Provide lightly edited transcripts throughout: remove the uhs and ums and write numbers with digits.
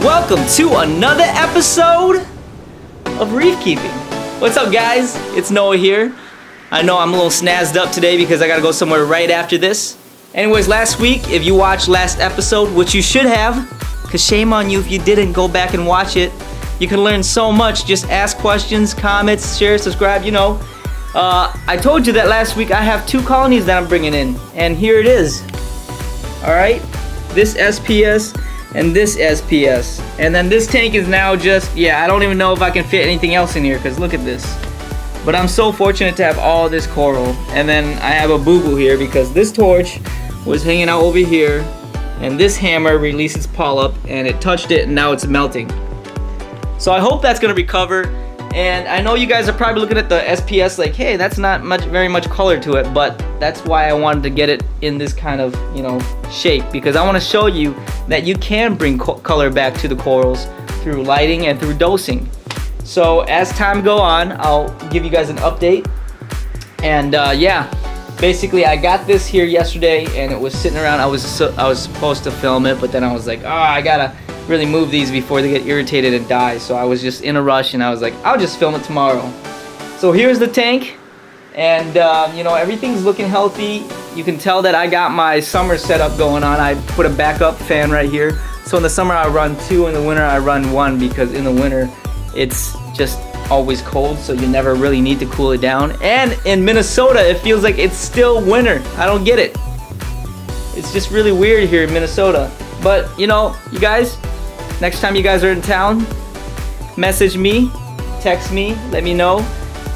Welcome to another episode of Reef Keeping. What's up, guys? It's Noah here. I know I'm a little snazzed up today because I gotta go somewhere right after this. Anyways, last week, if you watched last episode, which you should have, because shame on you if you didn't, go back and watch it. You can learn so much. Just ask questions, comments, share, subscribe, you know. I told you that last week I have 2 colonies that I'm bringing in, and here it is. Alright, this SPS and this SPS. And then this tank is now just, I don't even know if I can fit anything else in here, because look at this. But I'm so fortunate to have all this coral. And then I have a boo-boo here because this torch was hanging out over here, and this hammer released its polyp and it touched it and now it's melting. So I hope that's gonna recover. And I know you guys are probably looking at the SPS like, hey, that's not very much color to it, but that's why I wanted to get it in this kind of, shape, because I want to show you that you can bring color back to the corals through lighting and through dosing. So as time go on, I'll give you guys an update. And basically I got this here yesterday and it was sitting around. I was supposed to film it, but then I was like, I gotta really move these before they get irritated and die. So I was just in a rush and I was like, I'll just film it tomorrow. So here's the tank, and everything's looking healthy. You can tell that I got my summer setup going on. I put a backup fan right here. So in the summer I run 2, in the winter I run 1, because in the winter it's just always cold, so you never really need to cool it down. And in Minnesota it feels like it's still winter. I don't get it. It's just really weird here in Minnesota. But you guys, next time you guys are in town, message me, text me, let me know,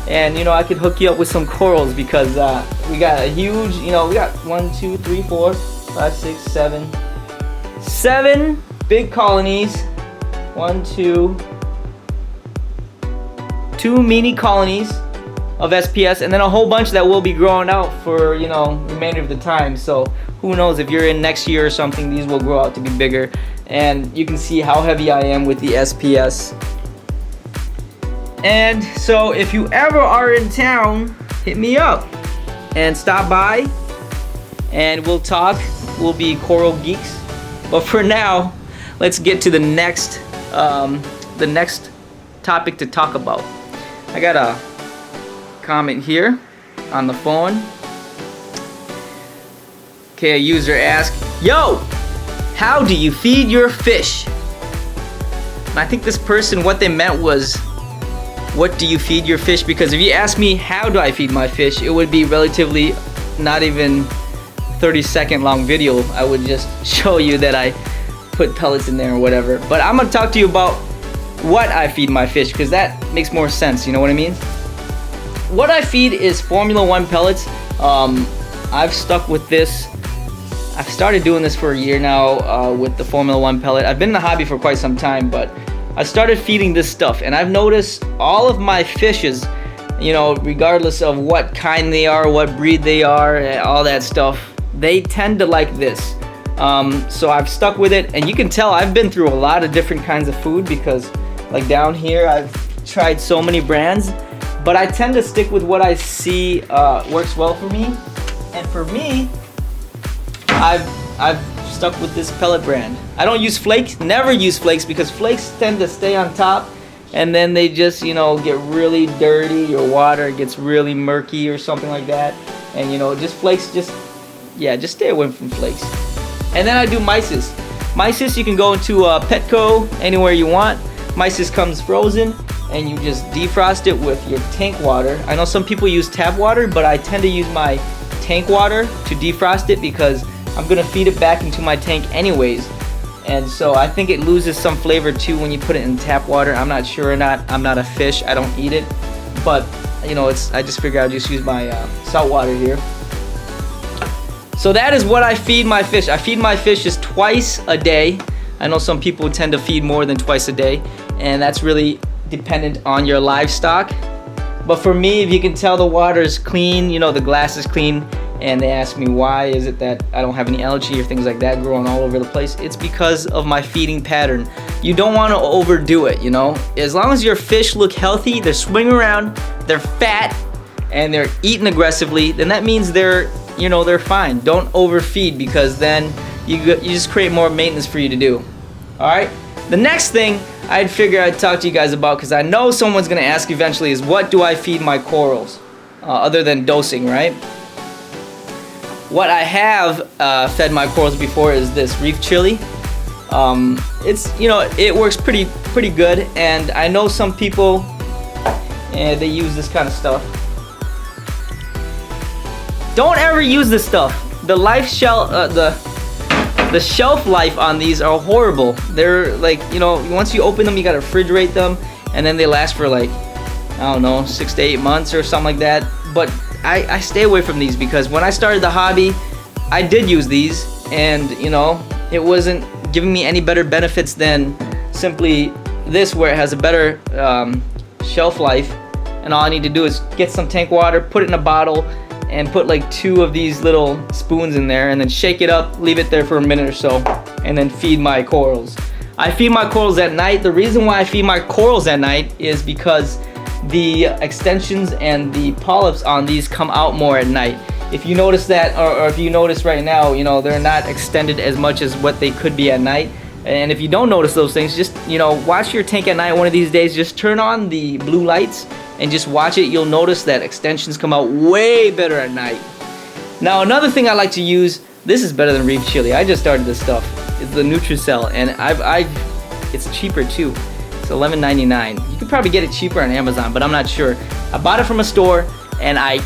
and I could hook you up with some corals, because we got a huge, we got 1, 2, 3, 4, 5, 6, 7 big colonies. 1, 2 mini colonies of SPS, and then a whole bunch that will be growing out for remainder of the time. So who knows, if you're in next year or something, these will grow out to be bigger. And you can see how heavy I am with the SPS. And so if you ever are in town, hit me up and stop by and we'll talk. We'll be coral geeks. But for now, let's get to the next topic to talk about. I got a comment here on the phone. Okay, a user asked, "Yo, how do you feed your fish?" And I think this person, what they meant was, what do you feed your fish? Because if you ask me how do I feed my fish, it would be relatively not even 30-second long video. I would just show you that I put pellets in there or whatever. But I'm gonna talk to you about what I feed my fish, because that makes more sense, you know what I mean? What I feed is Formula 1 pellets. I've stuck with this. I've started doing this for a year now with the Formula 1 pellet. I've been in the hobby for quite some time, but I started feeding this stuff, and I've noticed all of my fishes, regardless of what kind they are, what breed they are, all that stuff, they tend to like this. So I've stuck with it, and you can tell I've been through a lot of different kinds of food, because like down here I've tried so many brands, but I tend to stick with what I see works well for me. And for me, I've stuck with this pellet brand. I don't use Flakes, never use Flakes, because Flakes tend to stay on top and then they just get really dirty. Your water gets really murky or something like that. And just Flakes, just stay away from Flakes. And then I do mysis. Mysis, you can go into Petco anywhere you want. Mysis comes frozen, and you just defrost it with your tank water. I know some people use tap water, but I tend to use my tank water to defrost it, because I'm gonna feed it back into my tank anyways. And so I think it loses some flavor too when you put it in tap water. I'm not sure or not. I'm not a fish. I don't eat it. But I just figured I'd just use my salt water here. So that is what I feed my fish. I feed my fish just twice a day. I know some people tend to feed more than twice a day, and that's really dependent on your livestock. But for me, if you can tell the water is clean, the glass is clean, and they ask me why is it that I don't have any algae or things like that growing all over the place, it's because of my feeding pattern. You don't want to overdo it, As long as your fish look healthy, they're swimming around, they're fat, and they're eating aggressively, then that means they're fine. Don't overfeed, because then you just create more maintenance for you to do. All right, The next thing I'd figure I'd talk to you guys about, because I know someone's going to ask eventually, is what do I feed my corals other than dosing, right? What I have fed my corals before is this Reef chili. It's, you know, it works pretty good, and I know some people they use this kind of stuff. Don't ever use this stuff. The shelf life on these are horrible. They're like, you know, once you open them, you gotta refrigerate them, and then they last for like, I don't know, 6 to 8 months or something like that. But I stay away from these because when I started the hobby, I did use these, and you know, it wasn't giving me any better benefits than simply this, where it has a better shelf life, and all I need to do is get some tank water, put it in a bottle, and put like 2 of these little spoons in there, and then shake it up, leave it there for a minute or so, and then feed my corals. I feed my corals at night. The reason why I feed my corals at night is because the extensions and the polyps on these come out more at night. If you notice that, or if you notice right now, you know, they're not extended as much as what they could be at night. And if you don't notice those things, just, you know, watch your tank at night one of these days. Just turn on the blue lights and just watch it. You'll notice that extensions come out way better at night. Now, another thing I like to use, this is better than Reef chili. I just started this stuff. It's the Nutricell, and it's cheaper too. It's $11.99. You could probably get it cheaper on Amazon, but I'm not sure. I bought it from a store, and I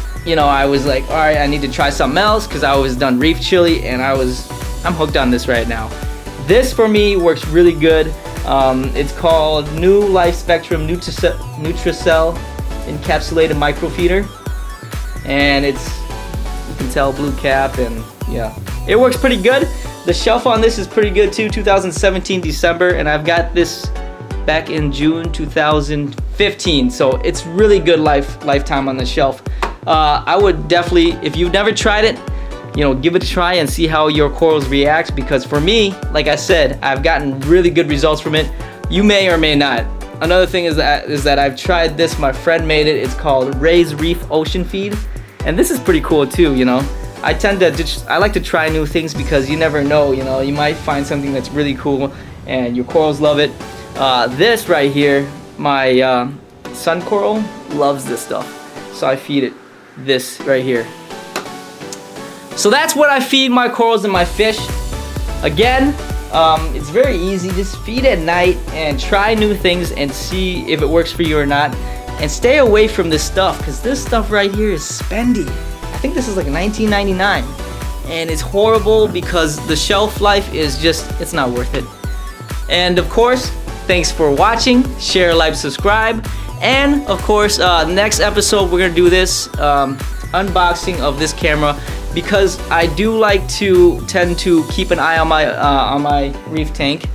was like, all right, I need to try something else, because I always done Reef chili, and I'm hooked on this right now. This for me works really good. It's called New Life Spectrum Nutricell encapsulated microfeeder, and it's, you can tell, blue cap, and yeah, it works pretty good. The shelf on this is pretty good too, 2017 December, and I've got this back in June 2015, so it's really good lifetime on the shelf. I would definitely, if you've never tried it, you know, give it a try and see how your corals react, because for me, like I said, I've gotten really good results from it. You may or may not. Another thing is that I've tried this. My friend made it. It's called Ray's Reef Ocean Feed, and this is pretty cool too, you know. I like to try new things, because you never know, you know, you might find something that's really cool and your corals love it. This right here, my sun coral loves this stuff, so I feed it this right here. So that's what I feed my corals and my fish. Again, it's very easy. Just feed at night and try new things and see if it works for you or not. And stay away from this stuff, because this stuff right here is spendy. I think this is like $19.99, and it's horrible because the shelf life is just, it's not worth it. And of course, thanks for watching. Share, like, subscribe, and of course, next episode we're gonna do this unboxing of this camera, because I do tend to keep an eye on my reef tank.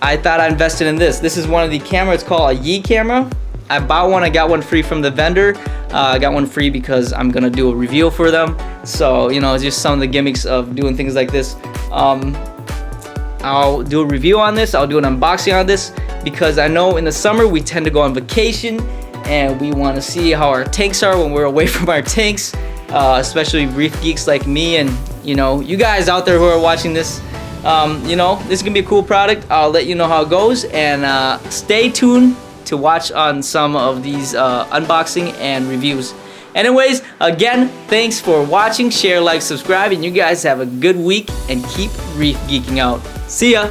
I thought I invested in this. This is one of the cameras. It's called a Yi camera. I bought one. I got one free from the vendor. I got one free because I'm gonna do a review for them. So, you know, it's just some of the gimmicks of doing things like this. I'll do a review on this. I'll do an unboxing on this, because I know in the summer we tend to go on vacation, and we want to see how our tanks are when we're away from our tanks, especially reef geeks like me, and you know, you guys out there who are watching this. You know, this is gonna be a cool product. I'll let you know how it goes, and stay tuned to watch on some of these unboxing and reviews. Anyways, again, thanks for watching. Share, like, subscribe, and you guys have a good week, and keep reef geeking out. See ya!